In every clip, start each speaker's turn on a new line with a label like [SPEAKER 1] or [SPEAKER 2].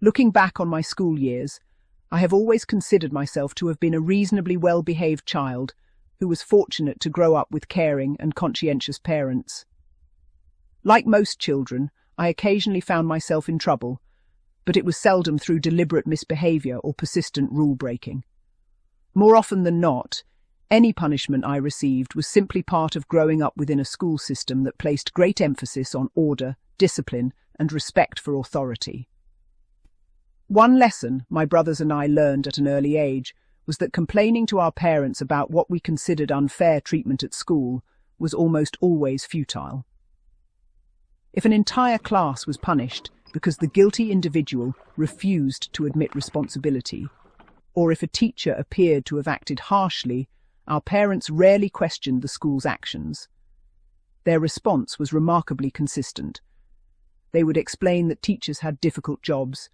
[SPEAKER 1] Looking back on my school years, I have always considered myself to have been a reasonably well-behaved child who was fortunate to grow up with caring and conscientious parents. Like most children, I occasionally found myself in trouble, but it was seldom through deliberate misbehavior or persistent rule-breaking. More often than not, any punishment I received was simply part of growing up within a school system that placed great emphasis on order, discipline, and respect for authority. One lesson my brothers and I learned at an early age was that complaining to our parents about what we considered unfair treatment at school was almost always futile. If an entire class was punished because the guilty individual refused to admit responsibility, or if a teacher appeared to have acted harshly, our parents rarely questioned the school's actions. Their response was remarkably consistent. They would explain that teachers had difficult jobs,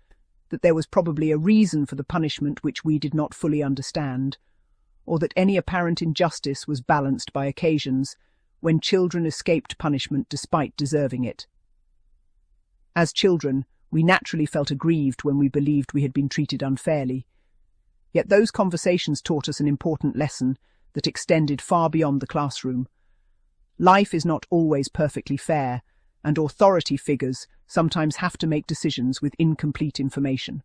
[SPEAKER 1] that there was probably a reason for the punishment which we did not fully understand, or that any apparent injustice was balanced by occasions when children escaped punishment despite deserving it. As children, we naturally felt aggrieved when we believed we had been treated unfairly. Yet those conversations taught us an important lesson that extended far beyond the classroom. Life is not always perfectly fair, and authority figures sometimes have to make decisions with incomplete information.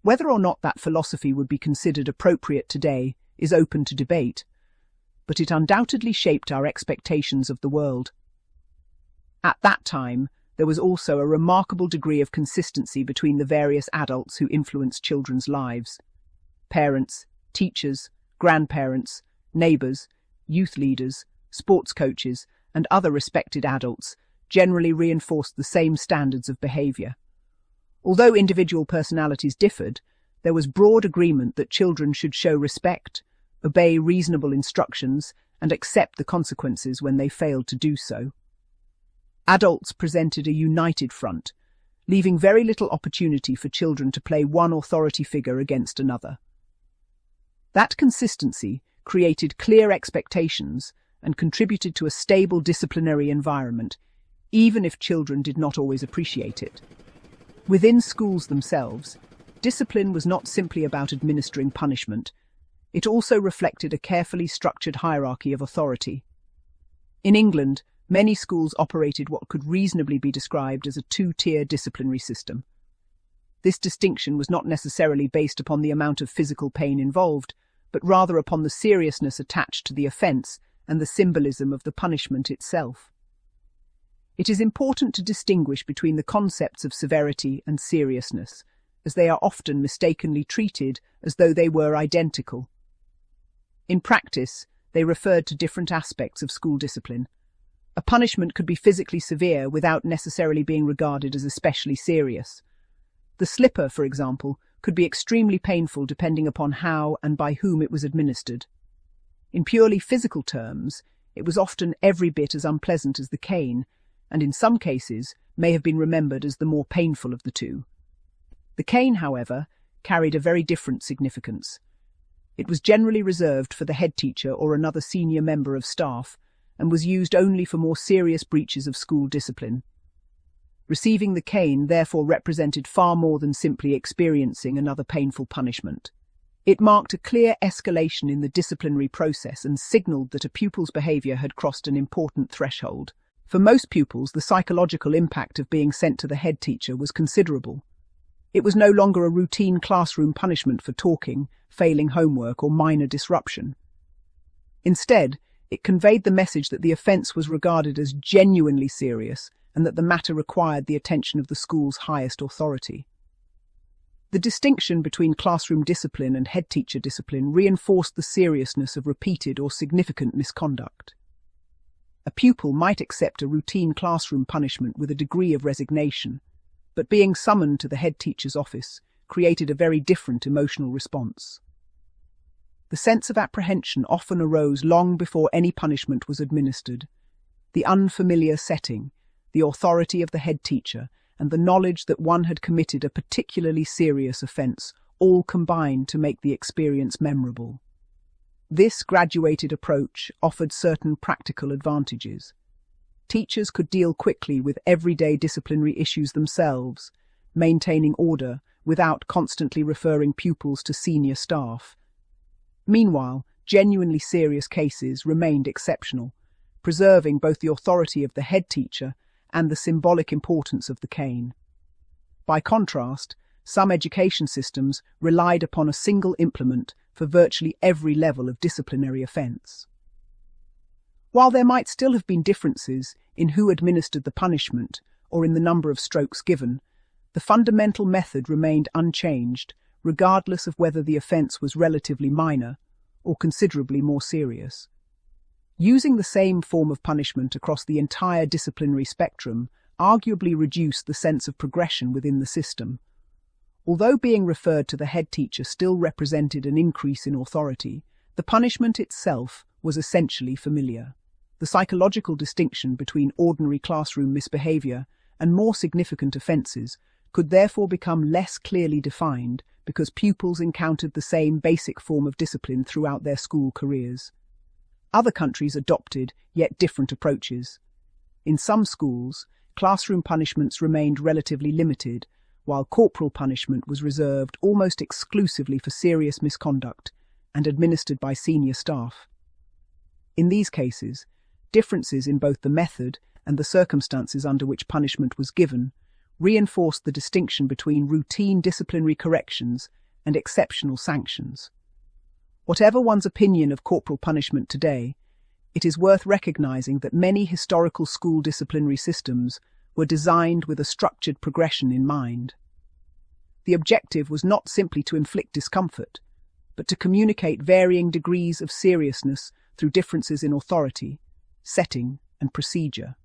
[SPEAKER 1] Whether or not that philosophy would be considered appropriate today is open to debate, but it undoubtedly shaped our expectations of the world. At that time, there was also a remarkable degree of consistency between the various adults who influenced children's lives. Parents, teachers, grandparents, neighbours, youth leaders, sports coaches, and other respected adults generally reinforced the same standards of behaviour. Although individual personalities differed, there was broad agreement that children should show respect, obey reasonable instructions, and accept the consequences when they failed to do so. Adults presented a united front, leaving very little opportunity for children to play one authority figure against another. That consistency created clear expectations and contributed to a stable disciplinary environment, even if children did not always appreciate it. Within schools themselves, discipline was not simply about administering punishment. It also reflected a carefully structured hierarchy of authority. In England, many schools operated what could reasonably be described as a two-tier disciplinary system. This distinction was not necessarily based upon the amount of physical pain involved, but rather upon the seriousness attached to the offence and the symbolism of the punishment itself. It is important to distinguish between the concepts of severity and seriousness, as they are often mistakenly treated as though they were identical. In practice, they referred to different aspects of school discipline. A punishment could be physically severe without necessarily being regarded as especially serious. The slipper, for example, could be extremely painful depending upon how and by whom it was administered. In purely physical terms, it was often every bit as unpleasant as the cane, and in some cases may have been remembered as the more painful of the two. The cane, however, carried a very different significance. It was generally reserved for the head teacher or another senior member of staff, and was used only for more serious breaches of school discipline. Receiving the cane therefore represented far more than simply experiencing another painful punishment. It marked a clear escalation in the disciplinary process and signalled that a pupil's behaviour had crossed an important threshold. For most pupils, the psychological impact of being sent to the head teacher was considerable. It was no longer a routine classroom punishment for talking, failing homework, or minor disruption. Instead, it conveyed the message that the offence was regarded as genuinely serious and that the matter required the attention of the school's highest authority. The distinction between classroom discipline and head teacher discipline reinforced the seriousness of repeated or significant misconduct. A pupil might accept a routine classroom punishment with a degree of resignation, but being summoned to the head teacher's office created a very different emotional response. The sense of apprehension often arose long before any punishment was administered. The unfamiliar setting, the authority of the head teacher, and the knowledge that one had committed a particularly serious offence all combined to make the experience memorable. This graduated approach offered certain practical advantages. Teachers could deal quickly with everyday disciplinary issues themselves, maintaining order without constantly referring pupils to senior staff. Meanwhile, genuinely serious cases remained exceptional, preserving both the authority of the head teacher and the symbolic importance of the cane. By contrast, some education systems relied upon a single implement for virtually every level of disciplinary offence. While there might still have been differences in who administered the punishment or in the number of strokes given, the fundamental method remained unchanged, regardless of whether the offence was relatively minor or considerably more serious. Using the same form of punishment across the entire disciplinary spectrum arguably reduced the sense of progression within the system. Although being referred to the head teacher still represented an increase in authority, the punishment itself was essentially familiar. The psychological distinction between ordinary classroom misbehavior and more significant offences could therefore become less clearly defined because pupils encountered the same basic form of discipline throughout their school careers. Other countries adopted yet different approaches. In some schools, classroom punishments remained relatively limited, while corporal punishment was reserved almost exclusively for serious misconduct and administered by senior staff. In these cases, differences in both the method and the circumstances under which punishment was given reinforced the distinction between routine disciplinary corrections and exceptional sanctions. Whatever one's opinion of corporal punishment today, it is worth recognizing that many historical school disciplinary systems were designed with a structured progression in mind. The objective was not simply to inflict discomfort, but to communicate varying degrees of seriousness through differences in authority, setting, and procedure.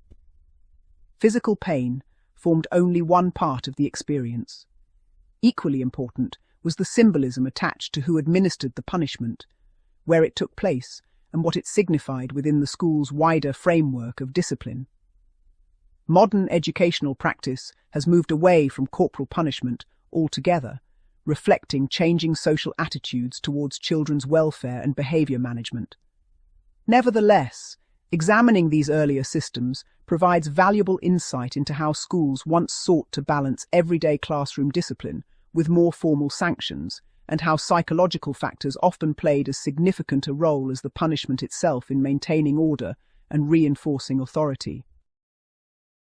[SPEAKER 1] Physical pain formed only one part of the experience. Equally important was the symbolism attached to who administered the punishment, where it took place, and what it signified within the school's wider framework of discipline. Modern educational practice has moved away from corporal punishment altogether, reflecting changing social attitudes towards children's welfare and behaviour management. Nevertheless, examining these earlier systems provides valuable insight into how schools once sought to balance everyday classroom discipline with more formal sanctions, and how psychological factors often played as significant a role as the punishment itself in maintaining order and reinforcing authority.